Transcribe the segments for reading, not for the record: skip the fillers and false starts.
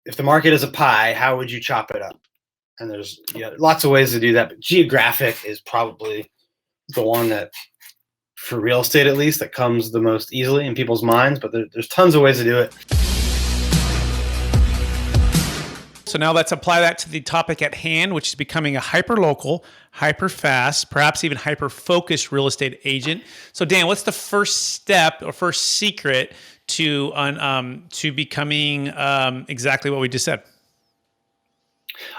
if the market is a pie, how would you chop it up? And there's lots of ways to do that, but geographic is probably the one that, for real estate at least, that comes the most easily in people's minds, but there's tons of ways to do it. So now let's apply that to the topic at hand, which is becoming a hyperlocal, hyperfast, perhaps even hyper-focused real estate agent. So Dan, what's the first step or first secret to becoming exactly what we just said?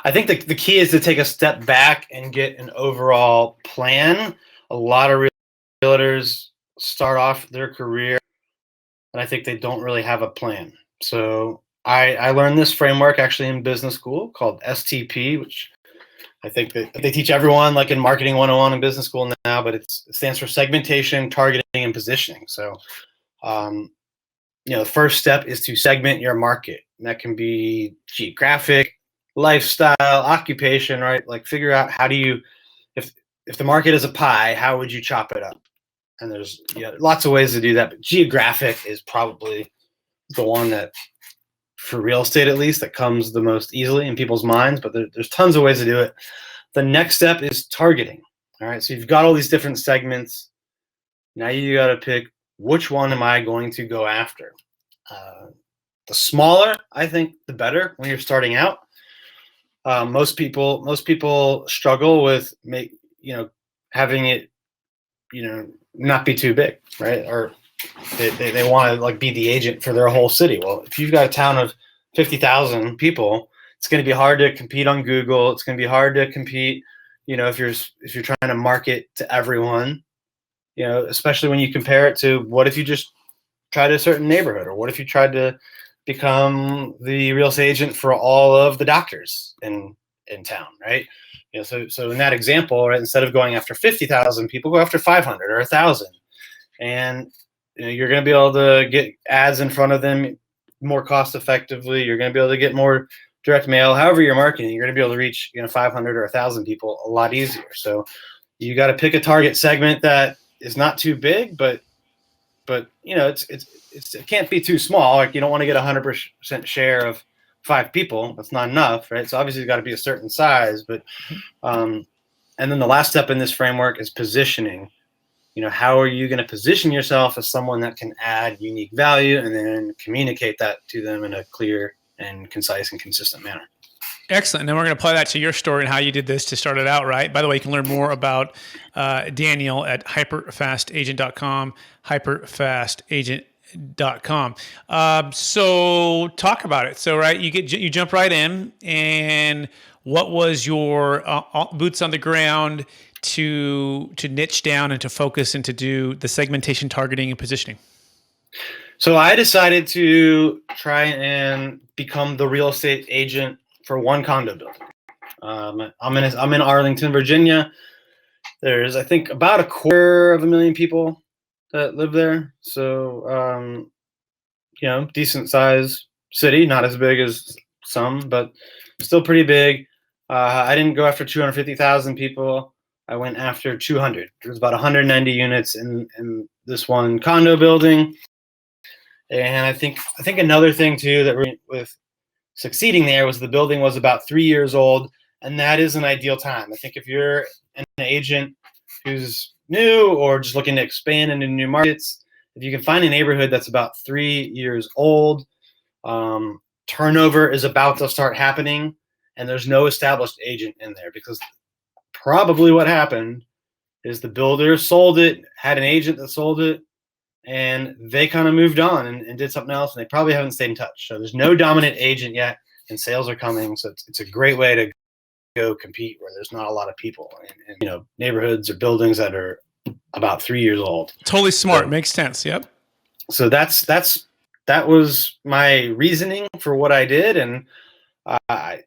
I think the key is to take a step back and get an overall plan. A lot of realtors start off their career, and I think they don't really have a plan. So I learned this framework actually in business school called STP, which I think that they teach everyone like in Marketing 101 in business school now, but it stands for segmentation, targeting, and positioning. So, the first step is to segment your market. And that can be geographic, lifestyle, occupation, right? Like figure out how do you, if the market is a pie, how would you chop it up? And there's lots of ways to do that, but geographic is probably the one that, for real estate at least, that comes the most easily in people's minds, but there's tons of ways to do it. The next step is targeting. All right, so you've got all these different segments. Now you got to pick which one am I going to go after. The smaller, I think, the better when you're starting out. Most people struggle with having it, not be too big, right? Or they want to like be the agent for their whole city. Well, if you've got a town of 50,000 people, it's going to be hard to compete on Google. It's going to be hard to compete, if you're trying to market to everyone, especially when you compare it to what if you just tried a certain neighborhood, or what if you tried to become the real estate agent for all of the doctors in town, right? So in that example, right, instead of going after 50,000 people, go after 500 or 1,000, and you're going to be able to get ads in front of them more cost effectively. You're going to be able to get more direct mail. However you're marketing, you're going to be able to reach 500 or 1,000 people a lot easier. So you got to pick a target segment that is not too big, but it can't be too small. Like you don't want to get 100% share of 5 people. That's not enough, right? So obviously it's got to be a certain size, but and then the last step in this framework is positioning. How are you going to position yourself as someone that can add unique value and then communicate that to them in a clear and concise and consistent manner? Excellent. And then we're going to apply that to your story and how you did this to start it out, right? By the way, you can learn more about Daniel at hyperfastagent.com, hyperfastagent.com. So talk about it. So, right, you jump right in, and what was your boots on the ground to niche down and to focus and to do the segmentation, targeting, and positioning? So I decided to try and become the real estate agent for one condo building. I'm in Arlington, Virginia. There's, I think, about 250,000 people that live there. So, decent size city, not as big as some, but still pretty big. I didn't go after 250,000 people. I went after 200. There's about 190 units in this one condo building. And I think another thing too that with succeeding there was the building was about 3 years old, and that is an ideal time. I think if you're an agent who's new or just looking to expand into new markets, if you can find a neighborhood that's about 3 years old, turnover is about to start happening, and there's no established agent in there, because probably what happened is the builder sold it, had an agent that sold it, and they kind of moved on and did something else, and they probably haven't stayed in touch. So there's no dominant agent yet, and sales are coming. So it's a great way to go compete where there's not a lot of people in neighborhoods or buildings that are about 3 years old. Totally smart. So, makes sense. Yep. So that was my reasoning for what I did, and I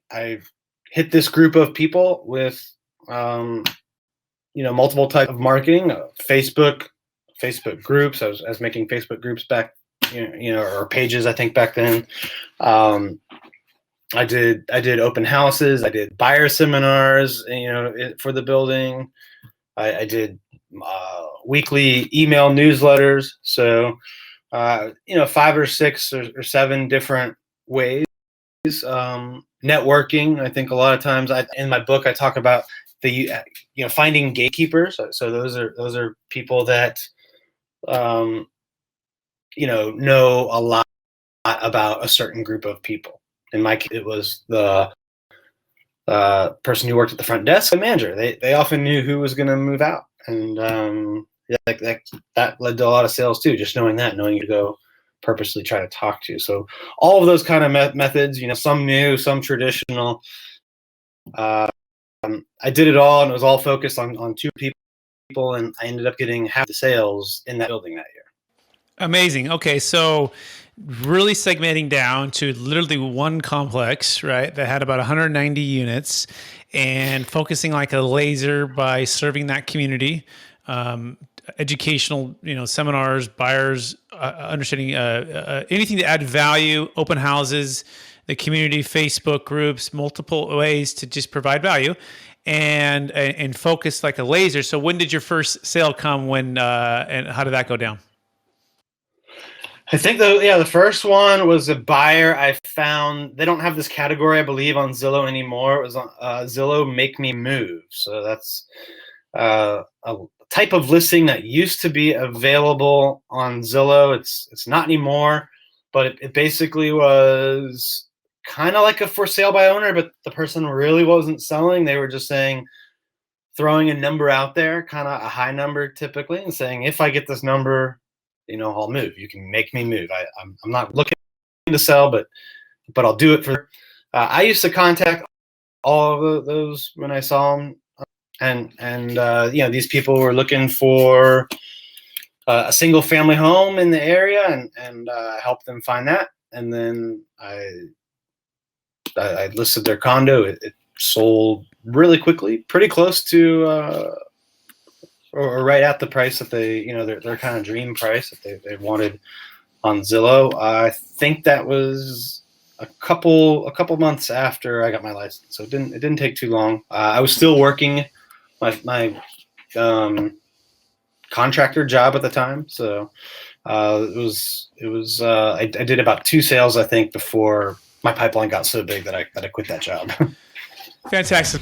hit this group of people with multiple types of marketing, Facebook groups. I was making Facebook groups back, or pages, I think, back then. I did open houses. I did buyer seminars, for the building. I did weekly email newsletters. So, 5 or 6 or 7 different ways networking. I think a lot of times in my book, I talk about finding gatekeepers. So those are people that, know a lot about a certain group of people. In my case, it was the person who worked at the front desk, the manager. They often knew who was going to move out, and that led to a lot of sales too. Just knowing who to go purposely try to talk to. So all of those kind of methods, some new, some traditional. I did it all, and it was all focused on two people, and I ended up getting half the sales in that building that year. Amazing. Okay, so really segmenting down to literally one complex, right, that had about 190 units, and focusing like a laser by serving that community, educational, seminars, buyers, understanding anything to add value, open houses, the community, Facebook groups, multiple ways to just provide value, and focus like a laser. So when did your first sale come? When and how did that go down? I think the first one was a buyer I found. They don't have this category, I believe, on Zillow anymore. It was on Zillow Make Me Move. So that's a type of listing that used to be available on Zillow. It's not anymore, but it basically was kind of like a for sale by owner, but the person really wasn't selling. They were just throwing a number out there, kind of a high number typically, and saying, if I get this number, I'll move. You can make me move. I'm not looking to sell, but I'll do it for. I used to contact all of those when I saw them, and these people were looking for a single family home in the area, and help them find that. And then I listed their condo. It sold really quickly, pretty close to. Or right at the price that they, their kind of dream price that they wanted on Zillow. I think that was a couple months after I got my license, so it didn't take too long. I was still working my contractor job at the time, so it was I did about 2 sales, I think, before my pipeline got so big that I quit that job. Fantastic.